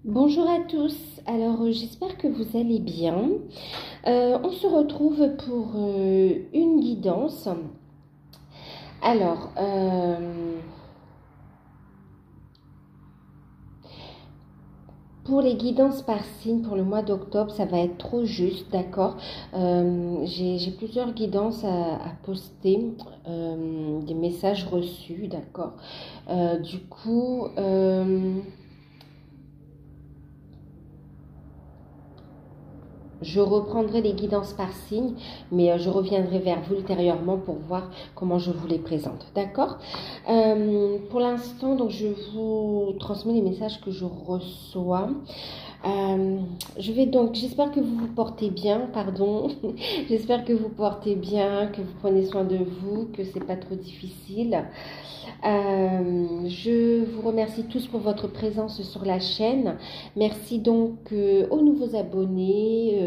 Bonjour à tous, alors j'espère que vous allez bien. On se retrouve pour une guidance. Alors, pour les guidances par signe pour le mois d'octobre, ça va être trop juste, d'accord. J'ai plusieurs guidances à poster, des messages reçus, d'accord. Du coup, je reprendrai les guidances par signe, mais je reviendrai vers vous ultérieurement pour voir comment je vous les présente. D'accord. Pour l'instant, donc je vous transmets les messages que je reçois. J'espère que vous vous portez bien, pardon. J'espère que vous portez bien, que vous prenez soin de vous, que c'est pas trop difficile. Je vous remercie tous pour votre présence sur la chaîne. Merci donc aux nouveaux abonnés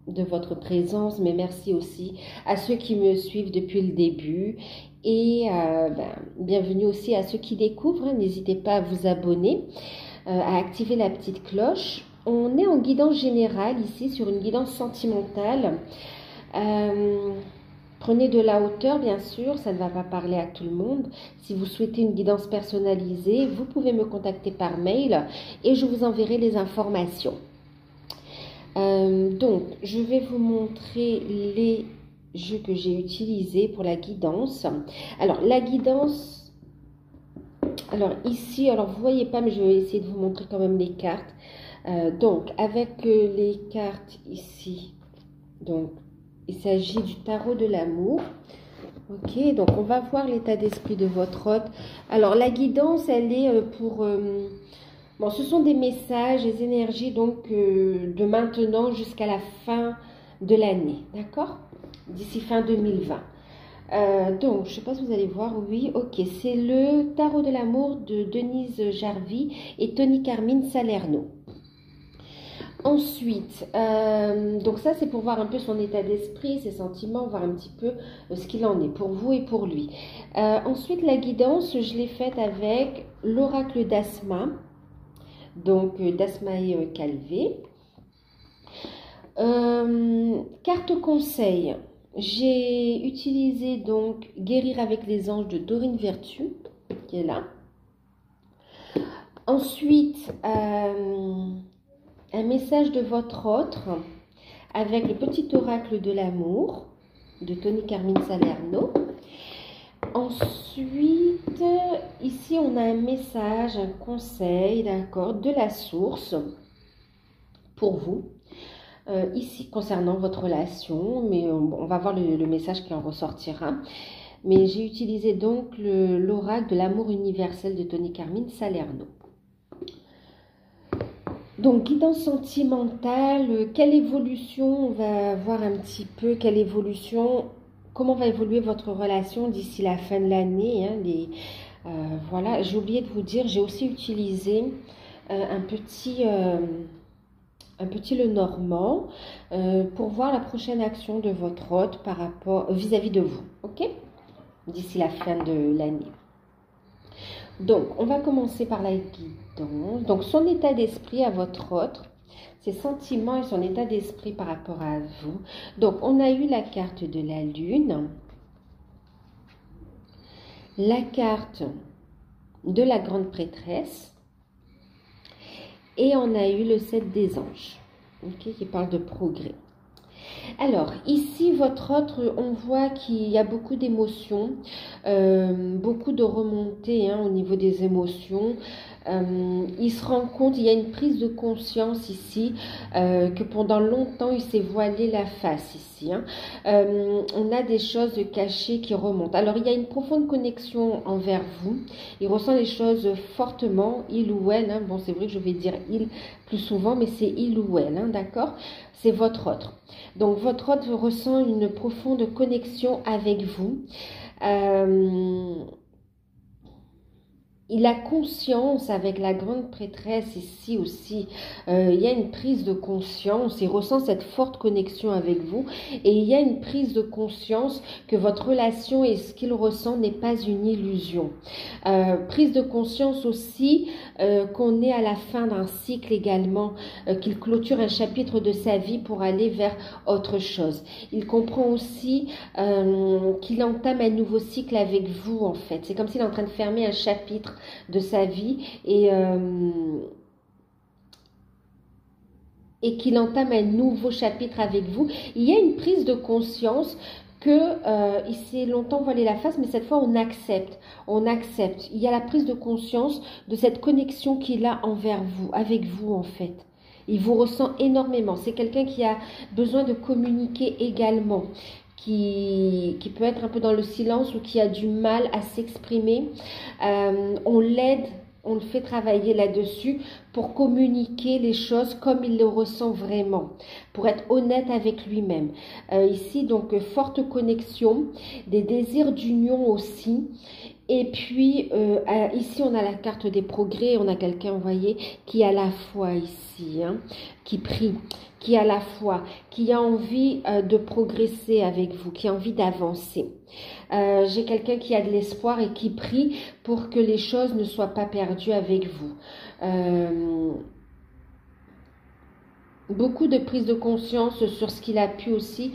de votre présence, mais merci aussi à ceux qui me suivent depuis le début. Et bienvenue aussi à ceux qui découvrent. N'hésitez pas à vous abonner, à activer la petite cloche. On est en guidance générale ici, sur une guidance sentimentale. Prenez de la hauteur, bien sûr, ça ne va pas parler à tout le monde. Si vous souhaitez une guidance personnalisée, vous pouvez me contacter par mail et je vous enverrai les informations. Donc, je vais vous montrer les jeux que j'ai utilisés pour la guidance. Alors, la guidance, alors ici, alors vous voyez pas, mais je vais essayer de vous montrer quand même les cartes. Donc, avec les cartes ici, donc, il s'agit du tarot de l'amour. Ok, donc on va voir l'état d'esprit de votre hôte. Alors, la guidance, elle est pour... bon, ce sont des messages, des énergies donc de maintenant jusqu'à la fin de l'année, d'accord? D'ici fin 2020. Donc, je ne sais pas si vous allez voir, oui, ok, c'est le tarot de l'amour de Denise Jarvie et Tony Carmine Salerno. Ensuite, donc ça c'est pour voir un peu son état d'esprit, ses sentiments, voir un petit peu ce qu'il en est pour vous et pour lui. Ensuite, la guidance, je l'ai faite avec l'oracle d'Asma, donc d'Asmae Calvé. Carte conseil, j'ai utilisé donc Guérir avec les anges de Dorine Vertu, qui est là. Ensuite, un message de votre autre avec le petit oracle de l'amour de Tony Carmine Salerno. Ensuite, ici on a un message, un conseil, d'accord, de la source pour vous. Ici concernant votre relation, mais on va voir le message qui en ressortira. Mais j'ai utilisé donc l'oracle de l'amour universel de Tony Carmine Salerno. Donc, guidance sentimentale, quelle évolution on va voir un petit peu, quelle évolution, comment va évoluer votre relation d'ici la fin de l'année. Hein, voilà, j'ai oublié de vous dire, j'ai aussi utilisé un petit Lenormand pour voir la prochaine action de votre hôte par rapport vis-à-vis de vous, ok? D'ici la fin de l'année. Donc, on va commencer par la guidance. Donc, son état d'esprit à votre autre, ses sentiments et son état d'esprit par rapport à vous. Donc, on a eu la carte de la lune, la carte de la grande prêtresse et on a eu le 7 des anges, okay, qui parle de progrès. Alors, ici, votre autre, on voit qu'il y a beaucoup d'émotions, beaucoup de remontées hein, au niveau des émotions. Il se rend compte, il y a une prise de conscience ici, que pendant longtemps, il s'est voilé la face ici. Hein. On a des choses cachées qui remontent. Alors, il y a une profonde connexion envers vous. Il ressent les choses fortement, il ou elle. Hein. Bon, c'est vrai que je vais dire il plus souvent, mais c'est il ou elle, hein, d'accord? C'est votre autre. Donc, votre autre ressent une profonde connexion avec vous. il a conscience avec la grande prêtresse ici aussi, il y a une prise de conscience, il ressent cette forte connexion avec vous et il y a une prise de conscience que votre relation et ce qu'il ressent n'est pas une illusion. Prise de conscience aussi qu'on est à la fin d'un cycle également, qu'il clôture un chapitre de sa vie pour aller vers autre chose. Il comprend aussi qu'il entame un nouveau cycle avec vous en fait. C'est comme s'il est en train de fermer un chapitre de sa vie et qu'il entame un nouveau chapitre avec vous. Il y a une prise de conscience que il s'est longtemps voilé la face, mais cette fois on accepte. Il y a la prise de conscience de cette connexion qu'il a envers vous, avec vous en fait. Il vous ressent énormément. C'est quelqu'un qui a besoin de communiquer également, qui peut être un peu dans le silence ou qui a du mal à s'exprimer. On l'aide, on le fait travailler là-dessus pour communiquer les choses comme il le ressent vraiment, pour être honnête avec lui-même. Ici, donc, forte connexion, des désirs d'union aussi. Et puis, ici, on a la carte des progrès. On a quelqu'un, vous voyez, qui a la foi ici, hein, qui prie, qui a la foi, qui a envie de progresser avec vous, qui a envie d'avancer. J'ai quelqu'un qui a de l'espoir et qui prie pour que les choses ne soient pas perdues avec vous. Beaucoup de prise de conscience sur ce qu'il a pu aussi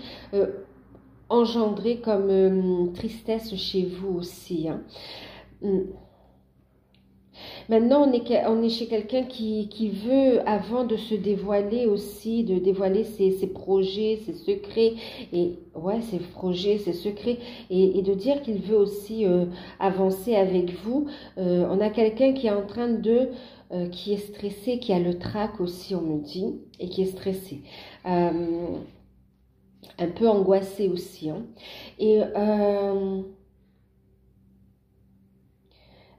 engendrer comme tristesse chez vous aussi. Hein. Maintenant, on est chez quelqu'un qui veut, avant de se dévoiler aussi, de dévoiler ses projets, ses secrets, et ouais, ses projets, ses secrets, et de dire qu'il veut aussi avancer avec vous. On a quelqu'un qui est en train qui est stressé, qui a le trac aussi, on me dit, et qui est stressé. Un peu angoissé aussi. Hein. Et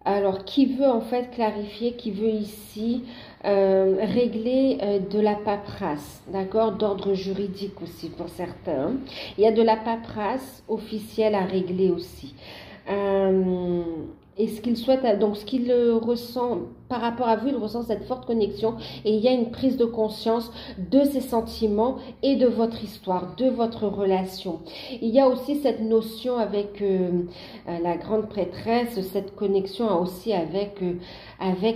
alors, qui veut en fait clarifier, qui veut ici régler de la paperasse, d'accord, d'ordre juridique aussi pour certains. Il y a de la paperasse officielle à régler aussi. Et ce qu'il souhaite, donc ce qu'il ressent par rapport à vous, il ressent cette forte connexion et il y a une prise de conscience de ses sentiments et de votre histoire, de votre relation. Il y a aussi cette notion avec la grande prêtresse, cette connexion aussi avec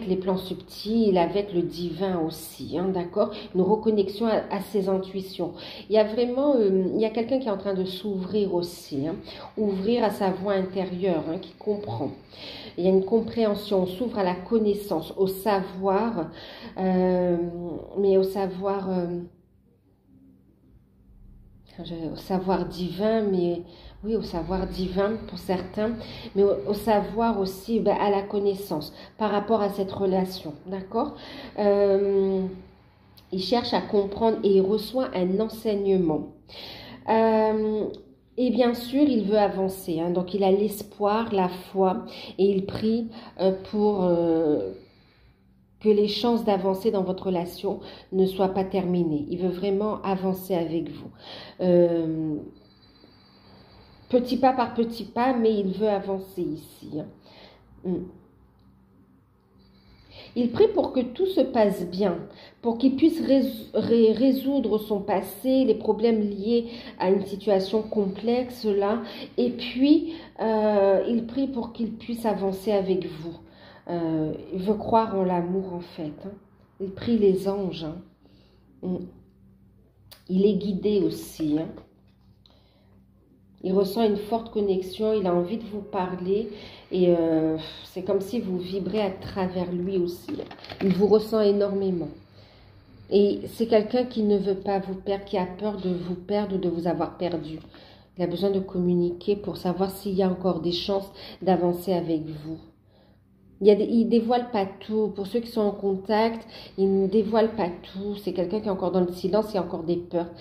les plans subtils, avec le divin aussi, hein, d'accord, une reconnexion à ses intuitions. Il y a vraiment, il y a quelqu'un qui est en train de s'ouvrir aussi, hein, ouvrir à sa voix intérieure, hein, qui comprend. Il y a une compréhension, on s'ouvre à la connaissance, au savoir, mais au savoir divin, mais oui, au savoir divin pour certains, mais au savoir aussi à la connaissance par rapport à cette relation, d'accord. Il cherche à comprendre et il reçoit un enseignement. Et bien sûr, il veut avancer, hein, donc il a l'espoir, la foi, et il prie pour que les chances d'avancer dans votre relation ne soient pas terminées. Il veut vraiment avancer avec vous. Petit pas par petit pas, mais il veut avancer ici. Hein. Il prie pour que tout se passe bien, pour qu'il puisse résoudre son passé, les problèmes liés à une situation complexe là. Et puis, il prie pour qu'il puisse avancer avec vous. Il veut croire en l'amour en fait. Hein. Il prie les anges. Hein. Il est guidé aussi. Hein. Il ressent une forte connexion, il a envie de vous parler et c'est comme si vous vibrez à travers lui aussi. Il vous ressent énormément. Et c'est quelqu'un qui ne veut pas vous perdre, qui a peur de vous perdre ou de vous avoir perdu. Il a besoin de communiquer pour savoir s'il y a encore des chances d'avancer avec vous. Il ne dévoile pas tout. Pour ceux qui sont en contact, il ne dévoile pas tout. C'est quelqu'un qui est encore dans le silence, il y a encore des peurs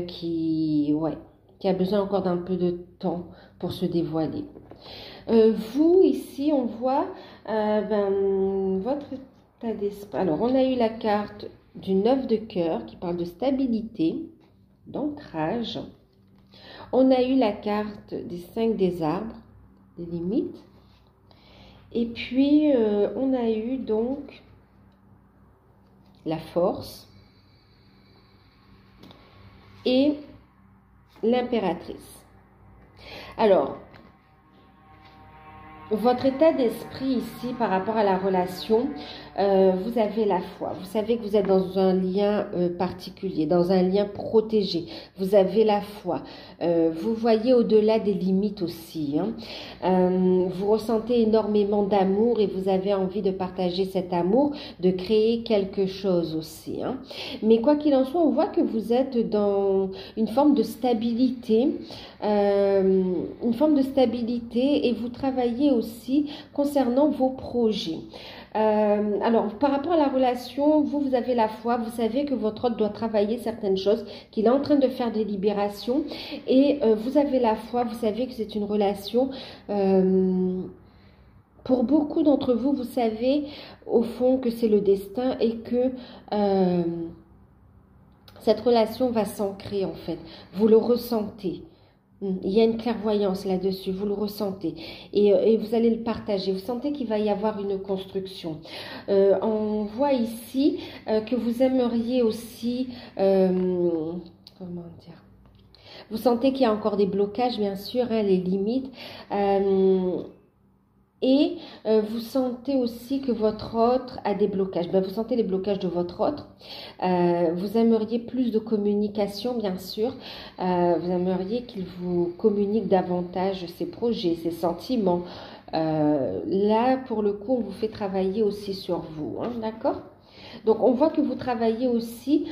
qui a besoin encore d'un peu de temps pour se dévoiler. Vous, ici, on voit votre état d'esprit. Alors, on a eu la carte du 9 de cœur qui parle de stabilité, d'ancrage. On a eu la carte des 5 des arbres, des limites. Et puis, on a eu donc la force et l'impératrice. Alors, votre état d'esprit ici par rapport à la relation, vous avez la foi. Vous savez que vous êtes dans un lien particulier, dans un lien protégé. Vous avez la foi. Vous voyez au-delà des limites aussi. Vous ressentez énormément d'amour et vous avez envie de partager cet amour, de créer quelque chose aussi. Mais quoi qu'il en soit, on voit que vous êtes dans une forme de stabilité. Et vous travaillez aussi concernant vos projets. Alors, par rapport à la relation, vous avez la foi, vous savez que votre hôte doit travailler certaines choses, qu'il est en train de faire des libérations et vous avez la foi, vous savez que c'est une relation... pour beaucoup d'entre vous, vous savez au fond que c'est le destin et que cette relation va s'ancrer en fait. Vous le ressentez. Il y a une clairvoyance là-dessus, vous le ressentez et vous allez le partager. Vous sentez qu'il va y avoir une construction. On voit ici que vous aimeriez aussi, comment dire, vous sentez qu'il y a encore des blocages, bien sûr, les limites. Et vous sentez aussi que votre autre a des blocages. Vous sentez les blocages de votre autre. Vous aimeriez plus de communication, bien sûr. Vous aimeriez qu'il vous communique davantage ses projets, ses sentiments. Là, pour le coup, on vous fait travailler aussi sur vous. D'accord ? Donc, on voit que vous travaillez aussi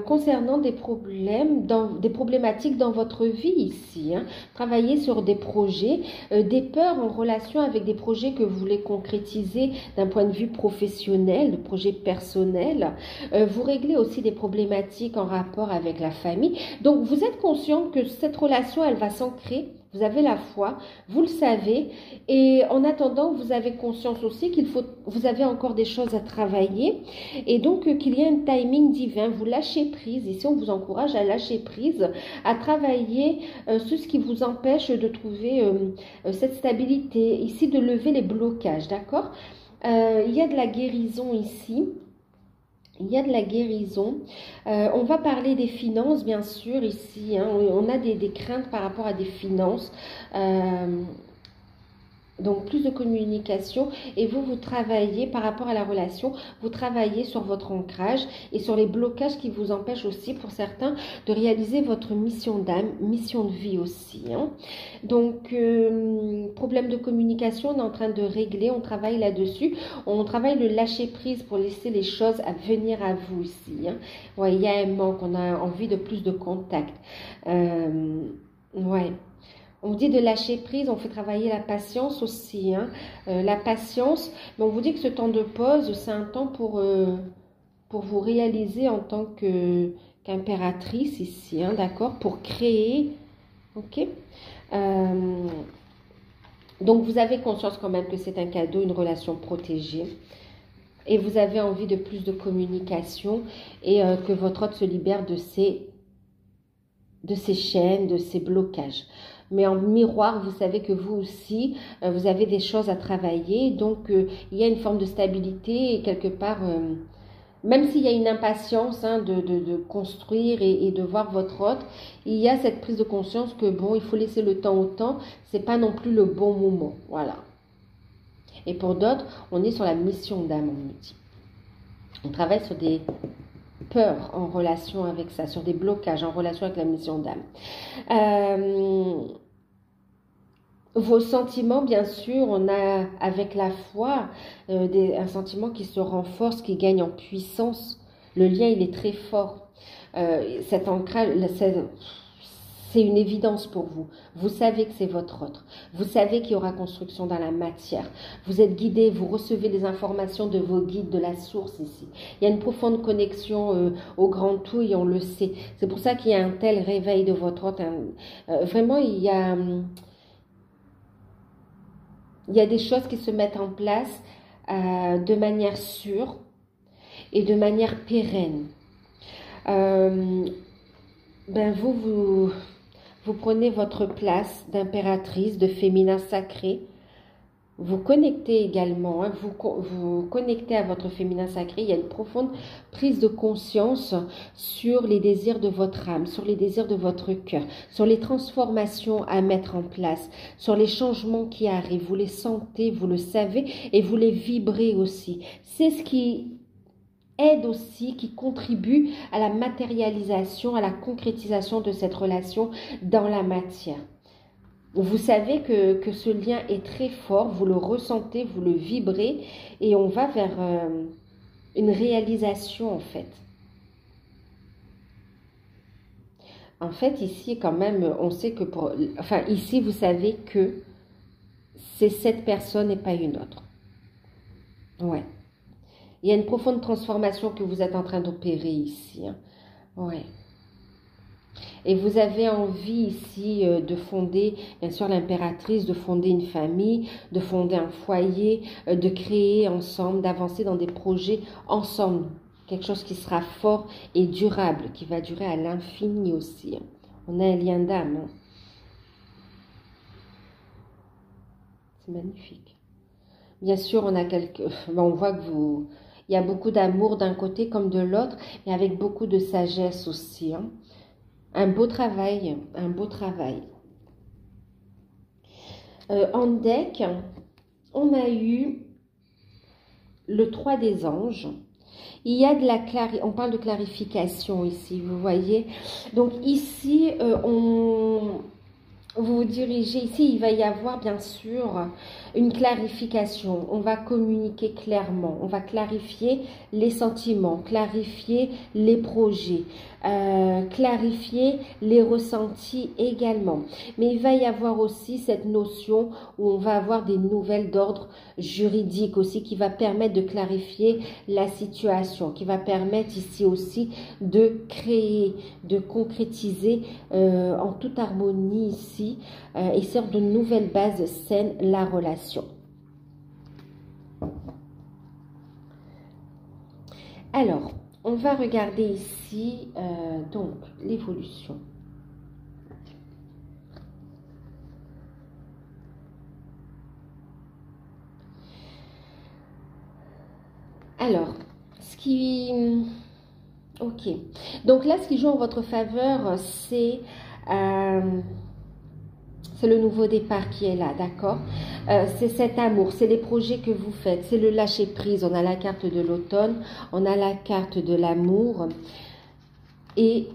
concernant des problèmes, des problématiques dans votre vie ici. Travaillez sur des projets, des peurs en relation avec des projets que vous voulez concrétiser d'un point de vue professionnel, de projets personnels. Vous réglez aussi des problématiques en rapport avec la famille. Donc, vous êtes conscient que cette relation, elle va s'ancrer. Vous avez la foi, vous le savez, et en attendant, vous avez conscience aussi vous avez encore des choses à travailler, et donc qu'il y a un timing divin. Vous lâchez prise. Ici, on vous encourage à lâcher prise, à travailler sur ce qui vous empêche de trouver cette stabilité. Ici, de lever les blocages, d'accord ? Il y a de la guérison ici. Il y a de la guérison. On va parler des finances, bien sûr, ici. On a des craintes par rapport à des finances. Donc, plus de communication. Et vous travaillez par rapport à la relation. Vous travaillez sur votre ancrage et sur les blocages qui vous empêchent aussi, pour certains, de réaliser votre mission d'âme, mission de vie aussi. Donc, problème de communication, on est en train de régler. On travaille là-dessus. On travaille le lâcher-prise pour laisser les choses à venir à vous ici. Ouais, il y a un manque. On a envie de plus de contact. Ouais. On vous dit de lâcher prise, on fait travailler la patience aussi. La patience, mais on vous dit que ce temps de pause, c'est un temps pour vous réaliser en tant qu'impératrice ici, d'accord, pour créer, ok. Donc, vous avez conscience quand même que c'est un cadeau, une relation protégée. Et vous avez envie de plus de communication et que votre hôte se libère de ses chaînes, de ses blocages. Mais en miroir, vous savez que vous aussi, vous avez des choses à travailler. Donc, il y a une forme de stabilité et quelque part, même s'il y a une impatience de construire et de voir votre hôte, il y a cette prise de conscience que bon, il faut laisser le temps au temps. C'est pas non plus le bon moment. Voilà. Et pour d'autres, on est sur la mission d'âme, on nous dit. On travaille sur des peurs en relation avec ça, sur des blocages en relation avec la mission d'âme. Vos sentiments, bien sûr, on a avec la foi un sentiment qui se renforce, qui gagne en puissance. Le lien, il est très fort. Cet ancrage, c'est une évidence pour vous. Vous savez que c'est votre autre. Vous savez qu'il y aura construction dans la matière. Vous êtes guidé, vous recevez des informations de vos guides, de la source ici. Il y a une profonde connexion au grand tout et on le sait. C'est pour ça qu'il y a un tel réveil de votre autre. Vraiment, il y a des choses qui se mettent en place de manière sûre et de manière pérenne. Vous prenez votre place d'impératrice, de féminin sacré. vous connectez également, hein, vous connectez à votre féminin sacré. Il y a une profonde prise de conscience sur les désirs de votre âme, sur les désirs de votre cœur, sur les transformations à mettre en place, sur les changements qui arrivent. Vous les sentez, vous le savez et vous les vibrez aussi. C'est ce qui aide aussi, qui contribue à la matérialisation, à la concrétisation de cette relation dans la matière. Vous savez que ce lien est très fort, vous le ressentez, vous le vibrez et on va vers une réalisation en fait. En fait, ici quand même, on sait que ici vous savez que c'est cette personne et pas une autre. Ouais. Il y a une profonde transformation que vous êtes en train d'opérer ici. Hein. Ouais. Et vous avez envie ici de fonder, bien sûr l'impératrice, de fonder une famille, de fonder un foyer, de créer ensemble, d'avancer dans des projets ensemble. Quelque chose qui sera fort et durable, qui va durer à l'infini aussi. On a un lien d'âme. Hein. C'est magnifique. Bien sûr, on voit que il y a beaucoup d'amour d'un côté comme de l'autre, mais avec beaucoup de sagesse aussi. Hein. Un beau travail, un beau travail. En deck, on a eu le 3 des anges. Il y a on parle de clarification ici, vous voyez. Donc ici, vous vous dirigez, ici il va y avoir bien sûr une clarification, on va communiquer clairement, on va clarifier les sentiments, clarifier les projets, clarifier les ressentis également. Mais il va y avoir aussi cette notion où on va avoir des nouvelles d'ordre juridique aussi qui va permettre de clarifier la situation, qui va permettre ici aussi de créer, de concrétiser en toute harmonie ici et sur de nouvelles bases saines la relation. Alors, on va regarder ici donc l'évolution. Alors, ok. Donc là, ce qui joue en votre faveur, c'est le nouveau départ qui est là, d'accord? C'est cet amour, c'est les projets que vous faites, c'est le lâcher prise. On a la carte de l'automne, on a la carte de l'amour et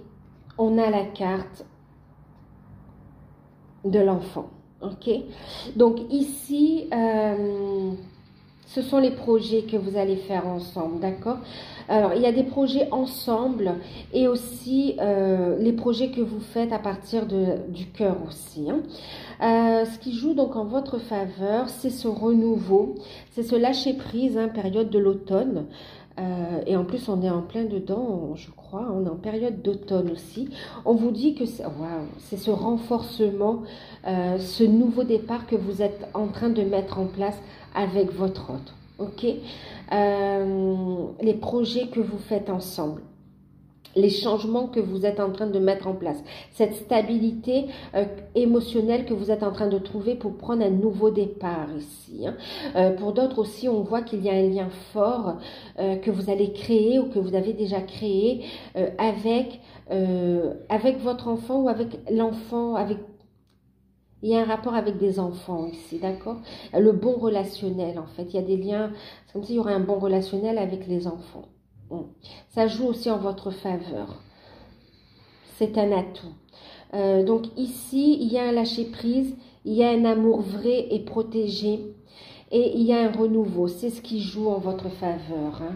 on a la carte de l'enfant, ok? Donc ici, ce sont les projets que vous allez faire ensemble, d'accord? Alors, il y a des projets ensemble et aussi les projets que vous faites à partir du cœur aussi. Hein. Ce qui joue donc en votre faveur, c'est ce renouveau, c'est ce lâcher-prise, hein, période de l'automne. Et en plus, on est en plein dedans, je crois, on est en période d'automne aussi. On vous dit que c'est ce renforcement, ce nouveau départ que vous êtes en train de mettre en place avec votre autre. Ok, les projets que vous faites ensemble, les changements que vous êtes en train de mettre en place, cette stabilité émotionnelle que vous êtes en train de trouver pour prendre un nouveau départ ici. Hein. Pour d'autres aussi, on voit qu'il y a un lien fort que vous allez créer ou que vous avez déjà créé avec votre enfant ou avec l'enfant, il y a un rapport avec des enfants ici, d'accord? Le bon relationnel, en fait. Il y a des liens, c'est comme s'il y aurait un bon relationnel avec les enfants. Ça joue aussi en votre faveur. C'est un atout. Donc ici, il y a un lâcher-prise, il y a un amour vrai et protégé. Et il y a un renouveau. C'est ce qui joue en votre faveur. Hein.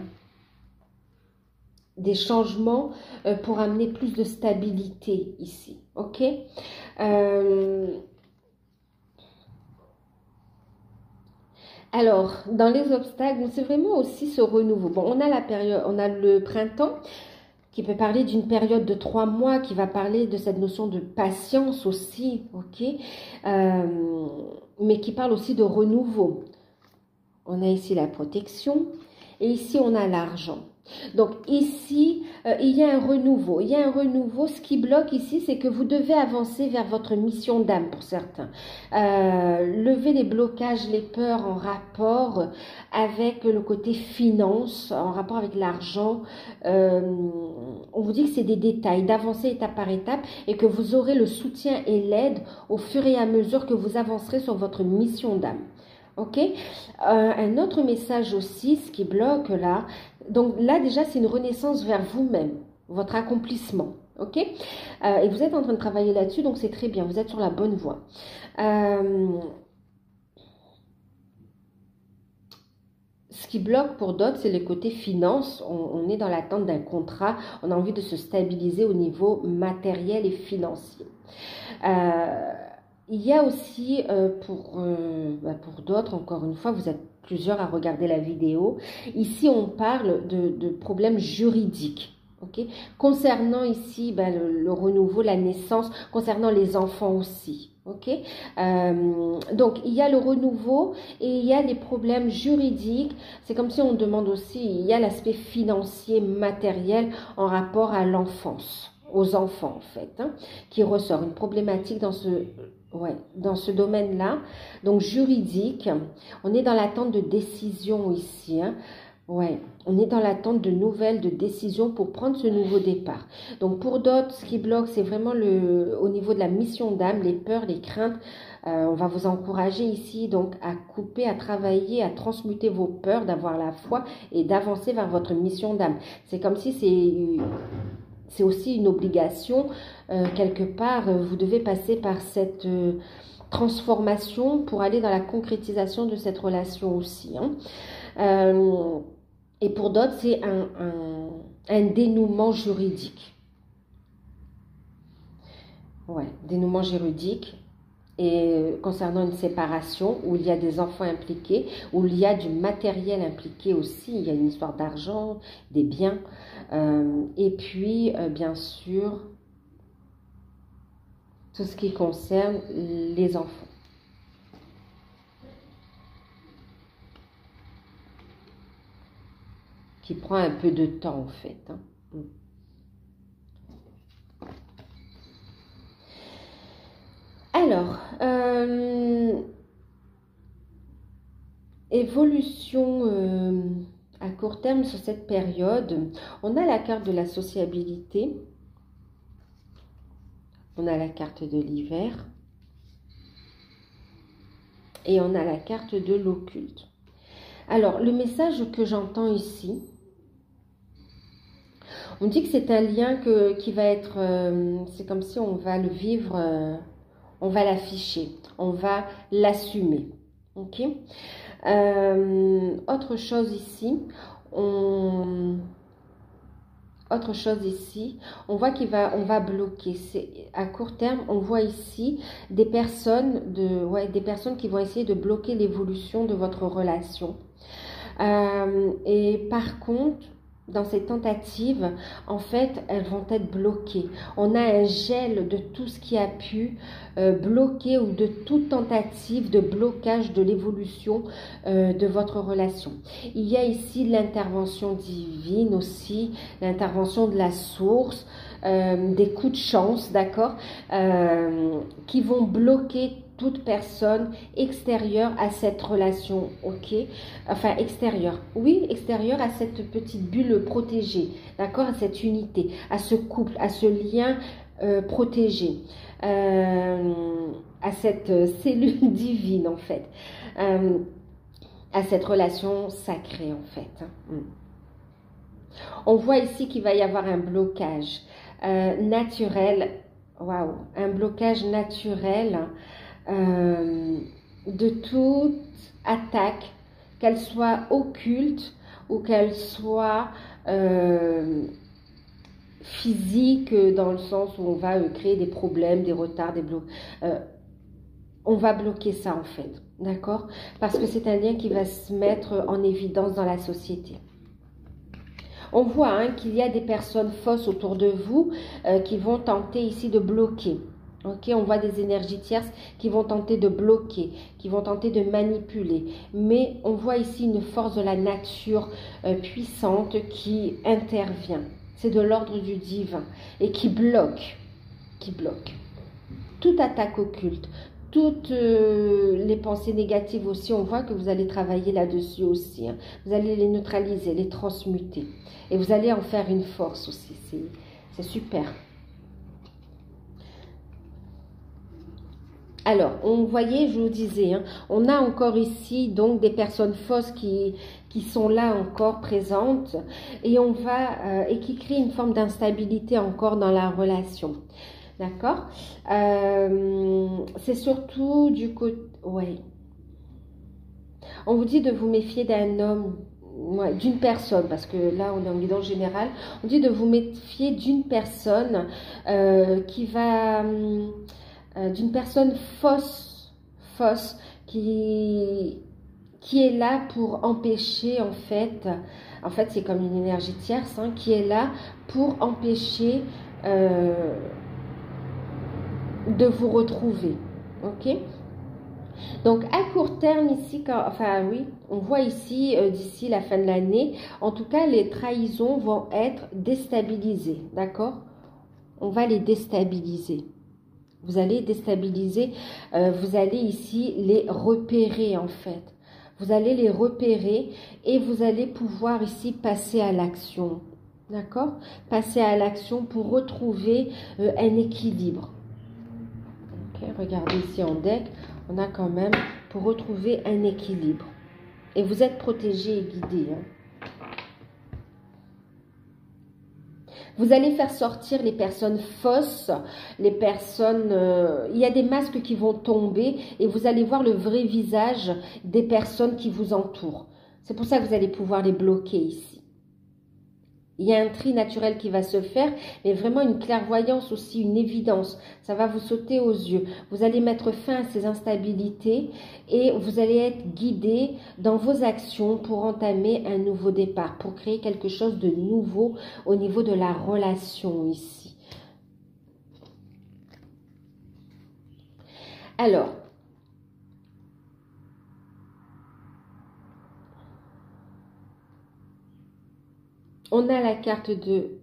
Des changements pour amener plus de stabilité ici. Ok? Alors, dans les obstacles, c'est vraiment aussi ce renouveau. Bon, on a la période, on a le printemps qui peut parler d'une période de 3 mois, qui va parler de cette notion de patience aussi, ok, mais qui parle aussi de renouveau. On a ici la protection et ici on a l'argent. Donc ici, il y a un renouveau. Il y a un renouveau. Ce qui bloque ici, c'est que vous devez avancer vers votre mission d'âme pour certains. Lever les blocages, les peurs en rapport avec le côté finance, en rapport avec l'argent. On vous dit que c'est des détails, d'avancer étape par étape et que vous aurez le soutien et l'aide au fur et à mesure que vous avancerez sur votre mission d'âme. Ok, un autre message aussi, ce qui bloque là, donc là déjà c'est une renaissance vers vous-même, votre accomplissement, ok, et vous êtes en train de travailler là-dessus, donc c'est très bien, vous êtes sur la bonne voie. Ce qui bloque pour d'autres, c'est le côté finance. On est dans l'attente d'un contrat, on a envie de se stabiliser au niveau matériel et financier. Il y a aussi pour d'autres, encore une fois, vous êtes plusieurs à regarder la vidéo. Ici, on parle de problèmes juridiques. Okay? Concernant ici le renouveau, la naissance, concernant les enfants aussi. Okay? Donc, il y a le renouveau et il y a des problèmes juridiques. C'est comme si on demande aussi, il y a l'aspect financier, matériel en rapport à l'enfance. Aux enfants en fait, hein, qui ressort une problématique dans ce domaine-là, donc juridique. On est dans l'attente de décisions ici, hein. Ouais, on est dans l'attente de nouvelles, de décisions pour prendre ce nouveau départ. Donc pour d'autres, ce qui bloque, c'est vraiment au niveau de la mission d'âme, les peurs, les craintes. On va vous encourager ici donc à couper, à travailler, à transmuter vos peurs, d'avoir la foi et d'avancer vers votre mission d'âme. C'est comme si c'est aussi une obligation, quelque part, vous devez passer par cette transformation pour aller dans la concrétisation de cette relation aussi. Hein. Et pour d'autres, c'est un dénouement juridique. Ouais, dénouement juridique. Et concernant une séparation où il y a des enfants impliqués, où il y a du matériel impliqué aussi, il y a une histoire d'argent, des biens, et puis bien sûr tout ce qui concerne les enfants. Qui prend un peu de temps en fait. Hein. Alors, évolution à court terme sur cette période, on a la carte de la sociabilité, on a la carte de l'hiver et on a la carte de l'occulte. Alors, le message que j'entends ici, on dit que c'est un lien qui va être, c'est comme si on va le vivre, on va l'afficher, on va l'assumer. Ok. Autre chose ici, on voit on va bloquer. À court terme, on voit ici des personnes qui vont essayer de bloquer l'évolution de votre relation. Et par contre, dans ces tentatives, en fait, elles vont être bloquées. On a un gel de tout ce qui a pu bloquer ou de toute tentative de blocage de l'évolution de votre relation. Il y a ici l'intervention divine aussi, l'intervention de la source, des coups de chance, d'accord, qui vont bloquer toute personne extérieure à cette relation, ok, enfin extérieure, oui, extérieure à cette petite bulle protégée, d'accord, à cette unité, à ce couple, à ce lien protégé, à cette cellule divine en fait, à cette relation sacrée en fait. On voit ici qu'il va y avoir un blocage naturel, waouh, un blocage naturel de toute attaque, qu'elle soit occulte ou qu'elle soit physique, dans le sens où on va créer des problèmes, des retards, des blocs. On va bloquer ça en fait, d'accord? Parce que c'est un lien qui va se mettre en évidence dans la société. On voit qu'il y a des personnes fausses autour de vous qui vont tenter ici de bloquer. Ok, on voit des énergies tierces qui vont tenter de bloquer, qui vont tenter de manipuler. Mais on voit ici une force de la nature puissante qui intervient. C'est de l'ordre du divin et qui bloque. Toute attaque occulte, toutes les pensées négatives aussi, on voit que vous allez travailler là-dessus aussi. Hein. Vous allez les neutraliser, les transmuter. Et vous allez en faire une force aussi. C'est super. Alors, on voyait, je vous disais, hein, on a encore ici donc des personnes fausses qui sont là encore présentes et et qui créent une forme d'instabilité encore dans la relation. D'accord? C'est surtout du côté... Ouais. On vous dit de vous méfier d'un homme, ouais, d'une personne, parce que là, on est en guidance générale. On dit de vous méfier d'une personne qui va... d'une personne fausse qui est là pour empêcher, en fait c'est comme une énergie tierce, hein, qui est là pour empêcher de vous retrouver, ok? Donc à court terme ici, oui, on voit ici d'ici la fin de l'année, en tout cas les trahisons vont être déstabilisées, d'accord? On va les déstabiliser. Vous allez déstabiliser, vous allez ici les repérer en fait. Vous allez les repérer et vous allez pouvoir ici passer à l'action. D'accord? Passer à l'action pour retrouver un équilibre. Ok, regardez ici en deck, on a quand même pour retrouver un équilibre. Et vous êtes protégé et guidé. Hein. Vous allez faire sortir les personnes fausses, les personnes... il y a des masques qui vont tomber et vous allez voir le vrai visage des personnes qui vous entourent. C'est pour ça que vous allez pouvoir les bloquer ici. Il y a un tri naturel qui va se faire, mais vraiment une clairvoyance aussi, une évidence. Ça va vous sauter aux yeux. Vous allez mettre fin à ces instabilités et vous allez être guidé dans vos actions pour entamer un nouveau départ, pour créer quelque chose de nouveau au niveau de la relation ici. Alors, on a la carte de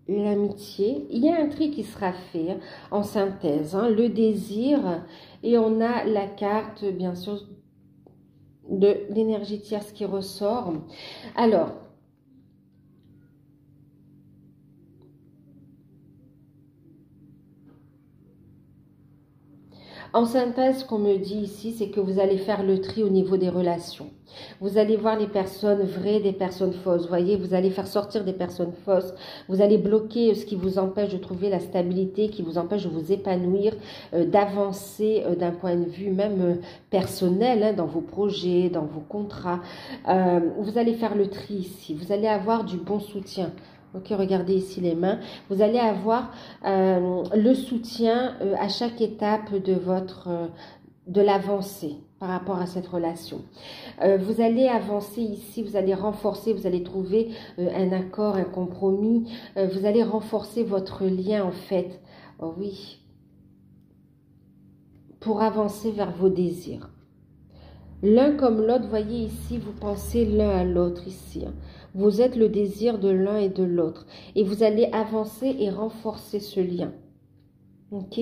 l'amitié. Il y a un tri qui sera fait hein, en synthèse. Hein, le désir. Et on a la carte, bien sûr, de l'énergie tierce qui ressort. Alors, en synthèse, ce qu'on me dit ici, c'est que vous allez faire le tri au niveau des relations. Vous allez voir les personnes vraies des personnes fausses. Vous voyez, vous allez faire sortir des personnes fausses. Vous allez bloquer ce qui vous empêche de trouver la stabilité, qui vous empêche de vous épanouir, d'avancer d'un point de vue même personnel, hein, dans vos projets, dans vos contrats. Vous allez faire le tri ici. Vous allez avoir du bon soutien. Ok, regardez ici les mains. Vous allez avoir le soutien à chaque étape de l'avancée par rapport à cette relation. Vous allez avancer ici, vous allez renforcer, vous allez trouver un accord, un compromis. Vous allez renforcer votre lien en fait. Oh oui. Pour avancer vers vos désirs. L'un comme l'autre, voyez ici, vous pensez l'un à l'autre ici. Hein. Vous êtes le désir de l'un et de l'autre. Et vous allez avancer et renforcer ce lien. Ok?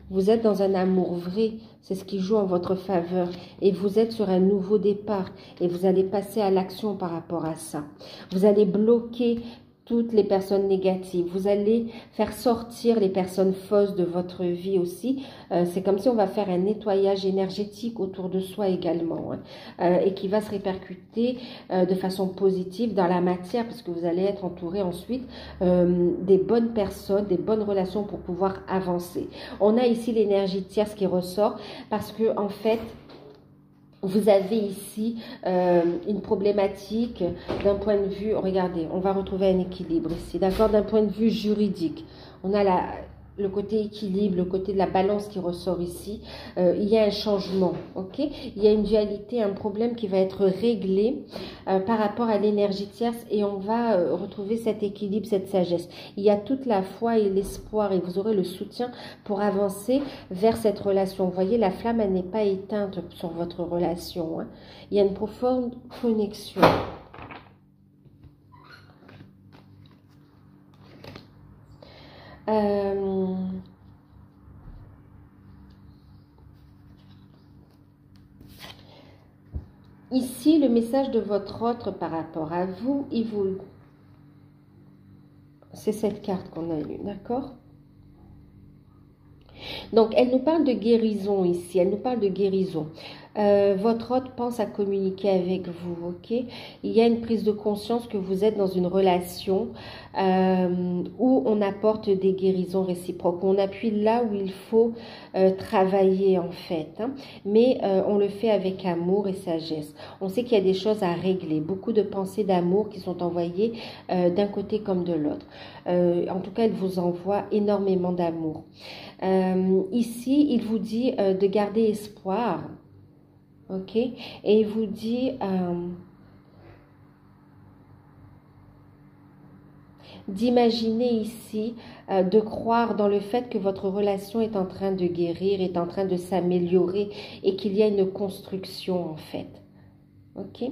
Vous êtes dans un amour vrai. C'est ce qui joue en votre faveur. Et vous êtes sur un nouveau départ. Et vous allez passer à l'action par rapport à ça. Vous allez bloquer toutes les personnes négatives. Vous allez faire sortir les personnes fausses de votre vie aussi. C'est comme si on va faire un nettoyage énergétique autour de soi également. Hein, et qui va se répercuter de façon positive dans la matière parce que vous allez être entouré ensuite des bonnes personnes, des bonnes relations pour pouvoir avancer. On a ici l'énergie tierce qui ressort parce que en fait, vous avez ici une problématique d'un point de vue, regardez, on va retrouver un équilibre ici, d'accord, d'un point de vue juridique. On a le côté équilibre, le côté de la balance qui ressort ici, il y a un changement, ok? Il y a une dualité, un problème qui va être réglé par rapport à l'énergie tierce et on va retrouver cet équilibre, cette sagesse. Il y a toute la foi et l'espoir et vous aurez le soutien pour avancer vers cette relation. Vous voyez, la flamme, elle n'est pas éteinte sur votre relation, hein. Il y a une profonde connexion. Ici, le message de votre autre par rapport à vous, c'est cette carte qu'on a eue, d'accord? Donc, elle nous parle de guérison ici, elle nous parle de guérison. Votre hôte pense à communiquer avec vous, ok? Il y a une prise de conscience que vous êtes dans une relation où on apporte des guérisons réciproques. On appuie là où il faut travailler en fait, hein, mais on le fait avec amour et sagesse. On sait qu'il y a des choses à régler, beaucoup de pensées d'amour qui sont envoyées d'un côté comme de l'autre. En tout cas, elle vous envoie énormément d'amour. Ici, il vous dit de garder espoir. Ok, et il vous dit d'imaginer ici, de croire dans le fait que votre relation est en train de guérir, est en train de s'améliorer et qu'il y a une construction en fait. Ok.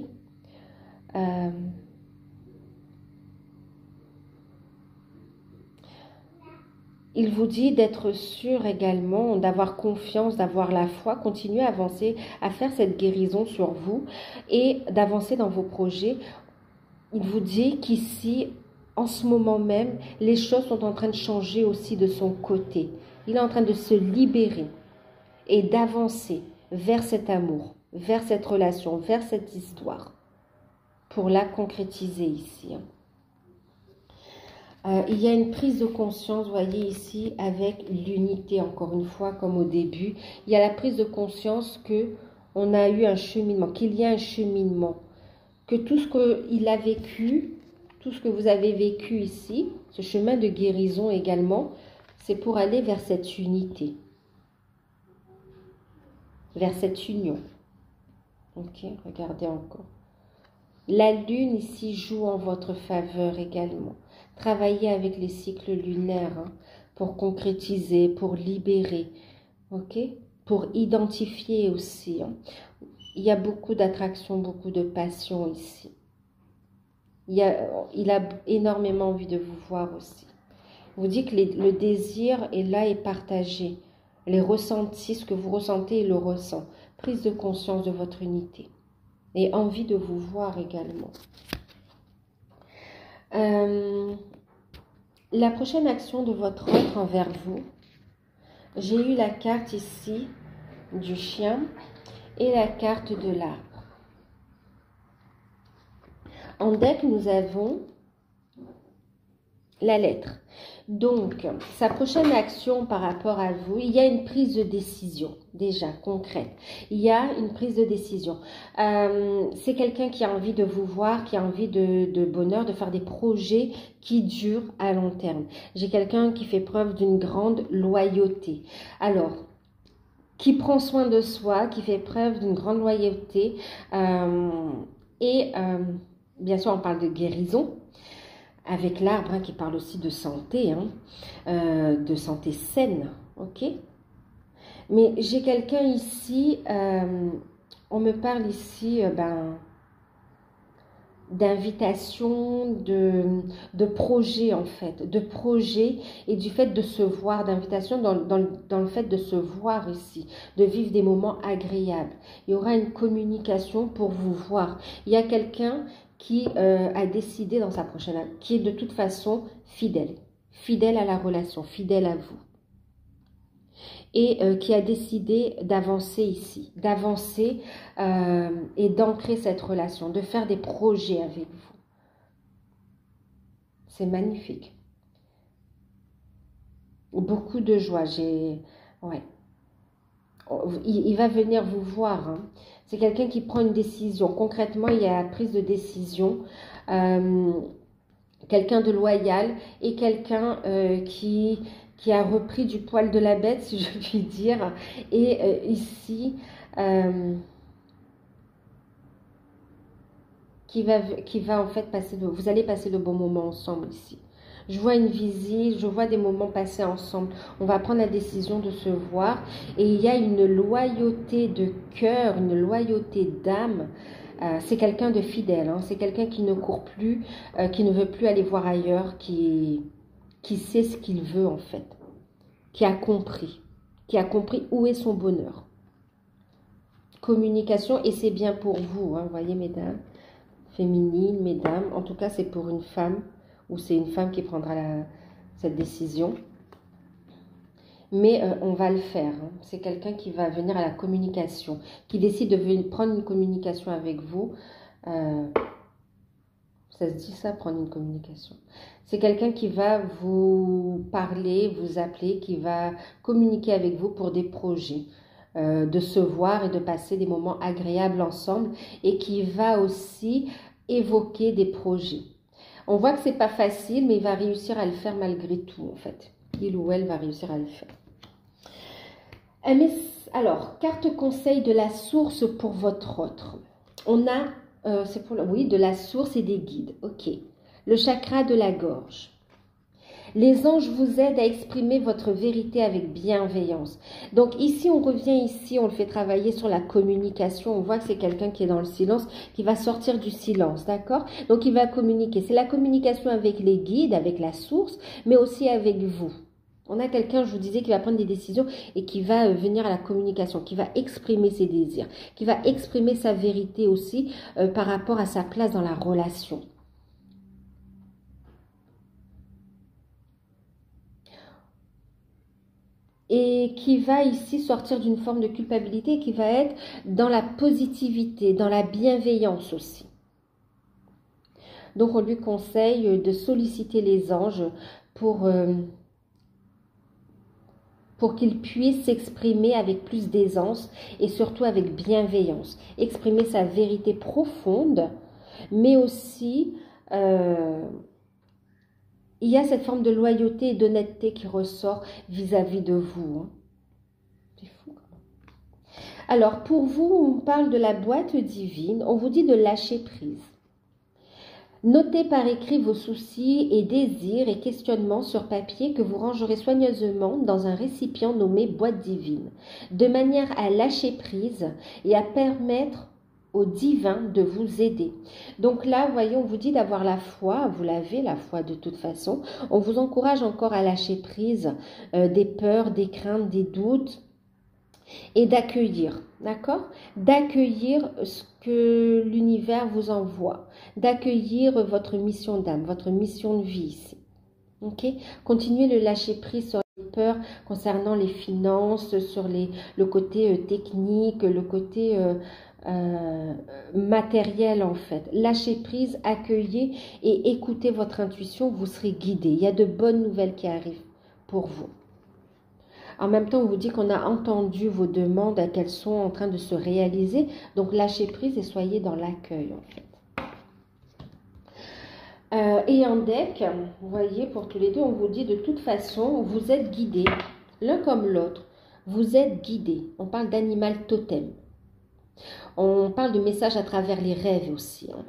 Il vous dit d'être sûr également, d'avoir confiance, d'avoir la foi, continuer à avancer, à faire cette guérison sur vous et d'avancer dans vos projets. Il vous dit qu'ici, en ce moment même, les choses sont en train de changer aussi de son côté. Il est en train de se libérer et d'avancer vers cet amour, vers cette relation, vers cette histoire, pour la concrétiser ici. Il y a une prise de conscience, vous voyez ici, avec l'unité, encore une fois, comme au début. Il y a la prise de conscience qu'on a eu un cheminement, qu'il y a un cheminement, que tout ce qu'il a vécu, tout ce que vous avez vécu ici, ce chemin de guérison également, c'est pour aller vers cette unité, vers cette union. Ok, regardez encore. La lune ici joue en votre faveur également. Travaillez avec les cycles lunaires hein, pour concrétiser, pour libérer, ok, pour identifier aussi. Hein. Il y a beaucoup d'attraction, beaucoup de passion ici. Il a énormément envie de vous voir aussi. Vous dit que le désir est là et partagé. Les ressentis, ce que vous ressentez, il le ressent. Prise de conscience de votre unité. Et envie de vous voir également. La prochaine action de votre autre envers vous, j'ai eu la carte ici du chien et la carte de l'arbre. En deck, nous avons la lettre. Donc, sa prochaine action par rapport à vous, il y a une prise de décision, déjà, concrète. Il y a une prise de décision. C'est quelqu'un qui a envie de vous voir, qui a envie de bonheur, de faire des projets qui durent à long terme. J'ai quelqu'un qui fait preuve d'une grande loyauté. Alors, qui prend soin de soi, qui fait preuve d'une grande loyauté. Bien sûr, on parle de guérison. Avec l'arbre hein, qui parle aussi de santé, hein, de santé saine, ok? Mais j'ai quelqu'un ici, on me parle ici d'invitation, de projet en fait, de projet et du fait de se voir, d'invitation dans le fait de se voir ici, de vivre des moments agréables. Il y aura une communication pour vous voir. Il y a quelqu'un qui a décidé dans sa prochaine année, qui est de toute façon fidèle à la relation, fidèle à vous. Et qui a décidé d'avancer ici, d'avancer et d'ancrer cette relation, de faire des projets avec vous. C'est magnifique. Beaucoup de joie. Ouais. Il va venir vous voir. Hein. C'est quelqu'un qui prend une décision. Concrètement, il y a la prise de décision. Quelqu'un de loyal et quelqu'un qui qui a repris du poil de la bête, si je puis dire. Et ici, qui va en fait passer, vous allez passer de bons moments ensemble ici. Je vois une visite, je vois des moments passés ensemble. On va prendre la décision de se voir. Et il y a une loyauté de cœur, une loyauté d'âme. C'est quelqu'un de fidèle, hein. C'est quelqu'un qui ne court plus, qui ne veut plus aller voir ailleurs, qui sait ce qu'il veut en fait. Qui a compris où est son bonheur. Communication, et c'est bien pour vous, hein, vous voyez mesdames, féminines, mesdames. En tout cas, c'est pour une femme, ou c'est une femme qui prendra cette décision. Mais on va le faire. Hein. C'est quelqu'un qui va venir à la communication, qui décide de prendre une communication avec vous. Ça se dit ça, prendre une communication. C'est quelqu'un qui va vous parler, vous appeler, qui va communiquer avec vous pour des projets, de se voir et de passer des moments agréables ensemble, et qui va aussi évoquer des projets. On voit que c'est pas facile, mais il va réussir à le faire malgré tout, en fait. Il ou elle va réussir à le faire. Alors, carte conseil de la source pour votre autre. On a, oui, de la source et des guides. Ok. Le chakra de la gorge. Les anges vous aident à exprimer votre vérité avec bienveillance. Donc ici, on revient ici, on le fait travailler sur la communication. On voit que c'est quelqu'un qui est dans le silence, qui va sortir du silence, d'accord? Donc il va communiquer. C'est la communication avec les guides, avec la source, mais aussi avec vous. On a quelqu'un, je vous disais, qui va prendre des décisions et qui va venir à la communication, qui va exprimer ses désirs, qui va exprimer sa vérité aussi par rapport à sa place dans la relation. Et qui va ici sortir d'une forme de culpabilité, qui va être dans la positivité, dans la bienveillance aussi. Donc on lui conseille de solliciter les anges pour qu'il puisse s'exprimer avec plus d'aisance et surtout avec bienveillance. Exprimer sa vérité profonde, mais aussi il y a cette forme de loyauté et d'honnêteté qui ressort vis-à-vis de vous. Hein. C'est fou quand même. Alors, pour vous, on parle de la boîte divine. On vous dit de lâcher prise. Notez par écrit vos soucis et désirs et questionnements sur papier que vous rangerez soigneusement dans un récipient nommé boîte divine, de manière à lâcher prise et à permettre au divin de vous aider. Donc là, vous voyez, on vous dit d'avoir la foi, vous l'avez la foi de toute façon. On vous encourage encore à lâcher prise des peurs, des craintes, des doutes et d'accueillir, d'accord? D'accueillir ce que l'univers vous envoie, d'accueillir votre mission d'âme, votre mission de vie ici. Ok? Continuez le lâcher prise sur les peurs concernant les finances, sur le côté technique, le côté matériel en fait. Lâchez prise, accueillez et écoutez votre intuition, vous serez guidé. Il y a de bonnes nouvelles qui arrivent pour vous. En même temps, on vous dit qu'on a entendu vos demandes, qu'elles sont en train de se réaliser. Donc lâchez prise et soyez dans l'accueil en fait. Et en deck, vous voyez, pour tous les deux, on vous dit de toute façon, vous êtes guidés, l'un comme l'autre, vous êtes guidés. On parle d'animal totem. On parle de messages à travers les rêves aussi. Hein.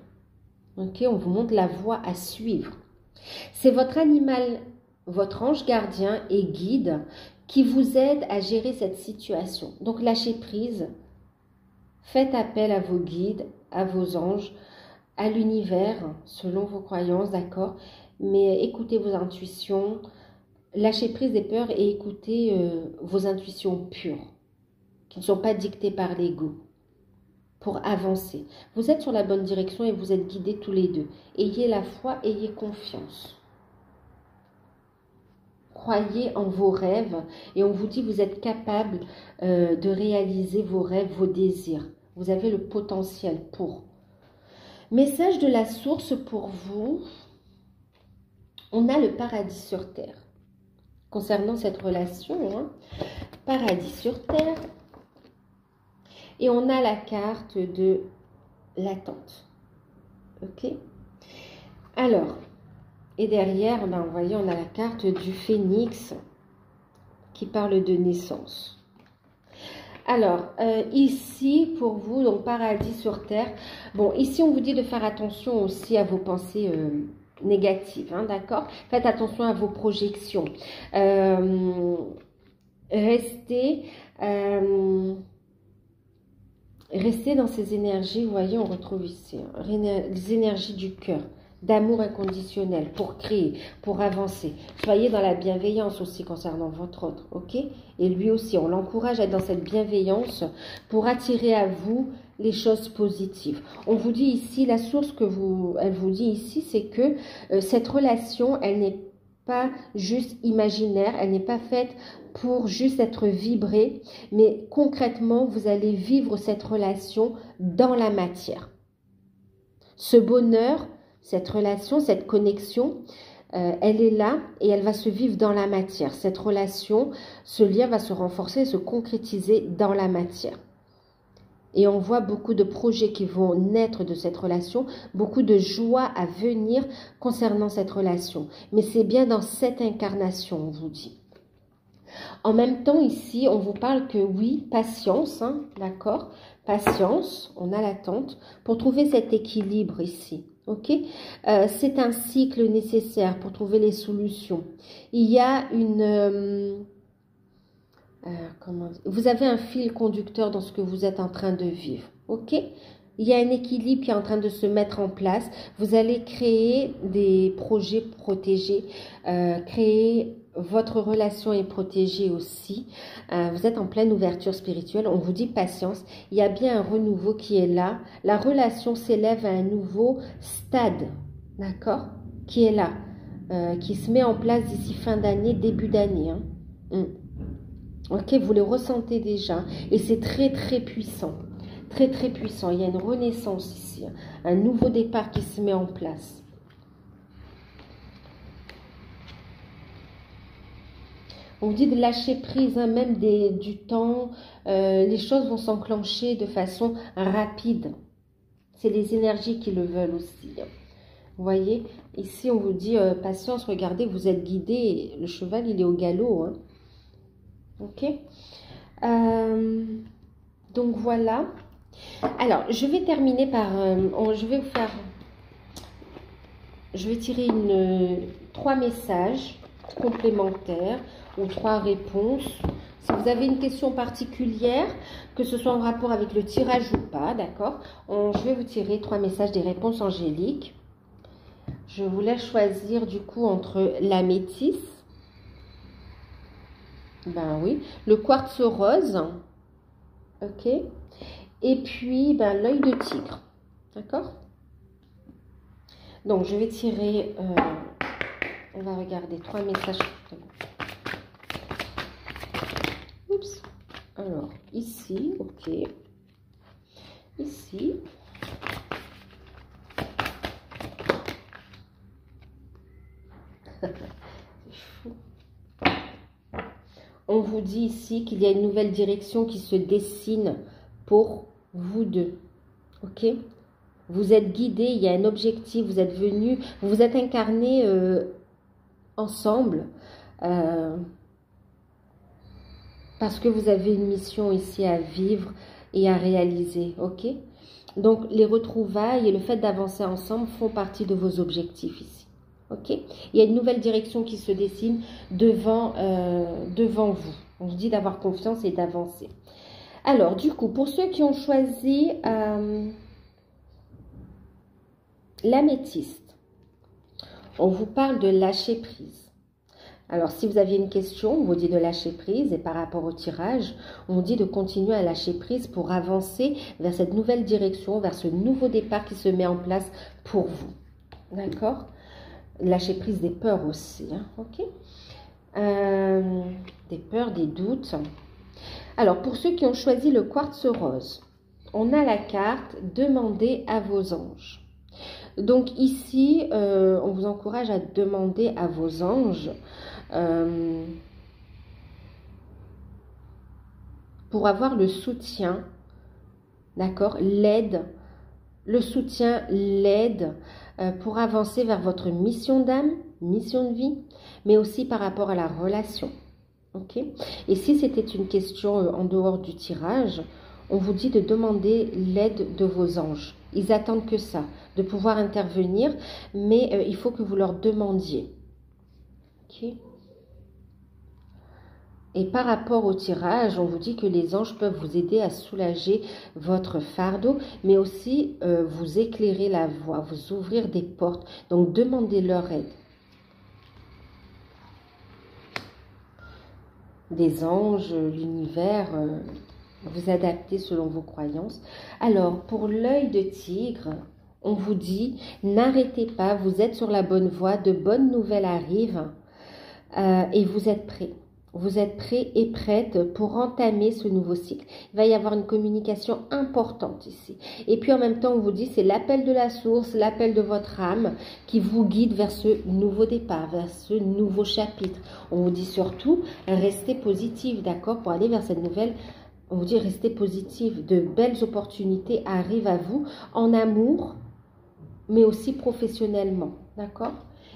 Okay, on vous montre la voie à suivre. C'est votre animal, votre ange gardien et guide qui vous aide à gérer cette situation. Donc lâchez prise, faites appel à vos guides, à vos anges, à l'univers, selon vos croyances, d'accord? Mais écoutez vos intuitions, lâchez prise des peurs et écoutez vos intuitions pures, qui ne sont pas dictées par l'ego, pour avancer. Vous êtes sur la bonne direction et vous êtes guidés tous les deux. Ayez la foi, ayez confiance. Croyez en vos rêves et on vous dit que vous êtes capable de réaliser vos rêves, vos désirs. Vous avez le potentiel pour. Message de la source pour vous, on a le paradis sur terre. Concernant cette relation, hein, paradis sur terre, et on a la carte de l'attente. Ok? Alors, et derrière, ben, vous voyez, on a la carte du phénix. qui parle de naissance. Alors, ici, pour vous, donc paradis sur terre. Bon, ici, on vous dit de faire attention aussi à vos pensées négatives, hein, d'accord? Faites attention à vos projections. Restez dans ces énergies, vous voyez, on retrouve ici, hein, les énergies du cœur, d'amour inconditionnel, pour créer, pour avancer. Soyez dans la bienveillance aussi concernant votre autre, ok? Et lui aussi, on l'encourage à être dans cette bienveillance pour attirer à vous les choses positives. On vous dit ici, la source elle vous dit ici, c'est que cette relation, elle n'est pas juste imaginaire, elle n'est pas faite pour juste être vibrée, mais concrètement, vous allez vivre cette relation dans la matière. Ce bonheur, cette relation, cette connexion, elle est là et elle va se vivre dans la matière. Cette relation, ce lien va se renforcer, se concrétiser dans la matière. Et on voit beaucoup de projets qui vont naître de cette relation, beaucoup de joie à venir concernant cette relation. Mais c'est bien dans cette incarnation, on vous dit. En même temps, ici, on vous parle que oui, patience, hein, d'accord? Patience, on a l'attente pour trouver cet équilibre ici. Ok, c'est un cycle nécessaire pour trouver les solutions. Il y a vous avez un fil conducteur dans ce que vous êtes en train de vivre. Ok, il y a un équilibre qui est en train de se mettre en place. Vous allez créer des projets protégés, créer votre relation est protégée aussi. Vous êtes en pleine ouverture spirituelle. On vous dit patience. Il y a bien un renouveau qui est là. La relation s'élève à un nouveau stade, d'accord, qui est là, qui se met en place d'ici fin d'année, début d'année. Hein. Ok, vous le ressentez déjà. Et c'est très, très puissant. Très, très puissant. Il y a une renaissance ici. Hein. Un nouveau départ qui se met en place. On vous dit de lâcher prise, hein, même du temps. Les choses vont s'enclencher de façon rapide. C'est les énergies qui le veulent aussi. Hein. Vous voyez, ici on vous dit patience, regardez, vous êtes guidé. Le cheval, il est au galop. Hein. Ok. Donc voilà. Alors, je vais terminer par... je vais tirer 3 messages complémentaires ou 3 réponses. Si vous avez une question particulière, que ce soit en rapport avec le tirage ou pas, d'accord, je vais vous tirer 3 messages des réponses angéliques. Je vous laisse choisir du coup entre l'améthyste, ben oui, le quartz rose, ok, et puis ben, l'œil de tigre, d'accord. Donc je vais tirer, on va regarder 3 messages. Oups. Alors, ici, ok. Ici. C'est fou. On vous dit ici qu'il y a une nouvelle direction qui se dessine pour vous deux. Ok? Vous êtes guidés, il y a un objectif, vous êtes venus, vous vous êtes incarnés ensemble. Parce que vous avez une mission ici à vivre et à réaliser, ok? Donc, les retrouvailles et le fait d'avancer ensemble font partie de vos objectifs ici, ok? Il y a une nouvelle direction qui se dessine devant vous. On vous dit d'avoir confiance et d'avancer. Alors, du coup, pour ceux qui ont choisi l'améthyste, on vous parle de lâcher prise. Alors, si vous aviez une question, on vous dit de lâcher prise. Et par rapport au tirage, on vous dit de continuer à lâcher prise pour avancer vers cette nouvelle direction, vers ce nouveau départ qui se met en place pour vous. D'accord? Lâcher prise des peurs aussi. Hein, ok? Des peurs, des doutes. Alors, pour ceux qui ont choisi le quartz rose, on a la carte « Demandez à vos anges ». Donc ici, on vous encourage à demander à vos anges pour avoir le soutien, d'accord, l'aide, le soutien, l'aide pour avancer vers votre mission d'âme, mission de vie, mais aussi par rapport à la relation, Ok. Et si c'était une question en dehors du tirage, on vous dit de demander l'aide de vos anges. Ils attendent que ça, de pouvoir intervenir, mais il faut que vous leur demandiez. Ok. Et par rapport au tirage, on vous dit que les anges peuvent vous aider à soulager votre fardeau, mais aussi vous éclairer la voie, vous ouvrir des portes. Donc, demandez leur aide. Des anges, l'univers, vous adaptez selon vos croyances. Alors, pour l'œil de tigre, on vous dit, n'arrêtez pas, vous êtes sur la bonne voie, de bonnes nouvelles arrivent et vous êtes prêts. Vous êtes prêts et prêtes pour entamer ce nouveau cycle. Il va y avoir une communication importante ici. Et puis en même temps, on vous dit, c'est l'appel de la source, l'appel de votre âme qui vous guide vers ce nouveau départ, vers ce nouveau chapitre. On vous dit surtout, restez positif, d'accord, pour aller vers cette nouvelle. On vous dit, restez positif. De belles opportunités arrivent à vous en amour, mais aussi professionnellement, d'accord?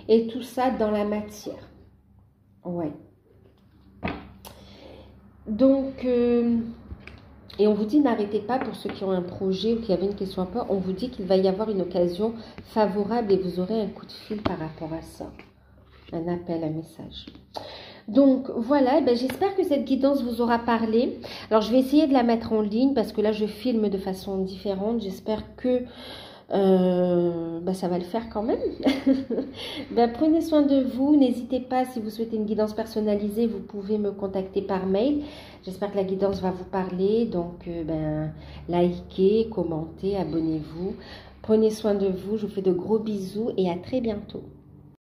Et tout ça dans la matière. Ouais. Donc, et on vous dit n'arrêtez pas pour ceux qui ont un projet ou qui avaient une question à part. On vous dit qu'il va y avoir une occasion favorable et vous aurez un coup de fil par rapport à ça. Un appel, un message. Donc voilà, ben, j'espère que cette guidance vous aura parlé. Alors je vais essayer de la mettre en ligne parce que là je filme de façon différente. J'espère que ça va le faire quand même. Ben, prenez soin de vous. N'hésitez pas, si vous souhaitez une guidance personnalisée, vous pouvez me contacter par mail. J'espère que la guidance va vous parler. Donc, likez, commentez, abonnez-vous. Prenez soin de vous. Je vous fais de gros bisous et à très bientôt.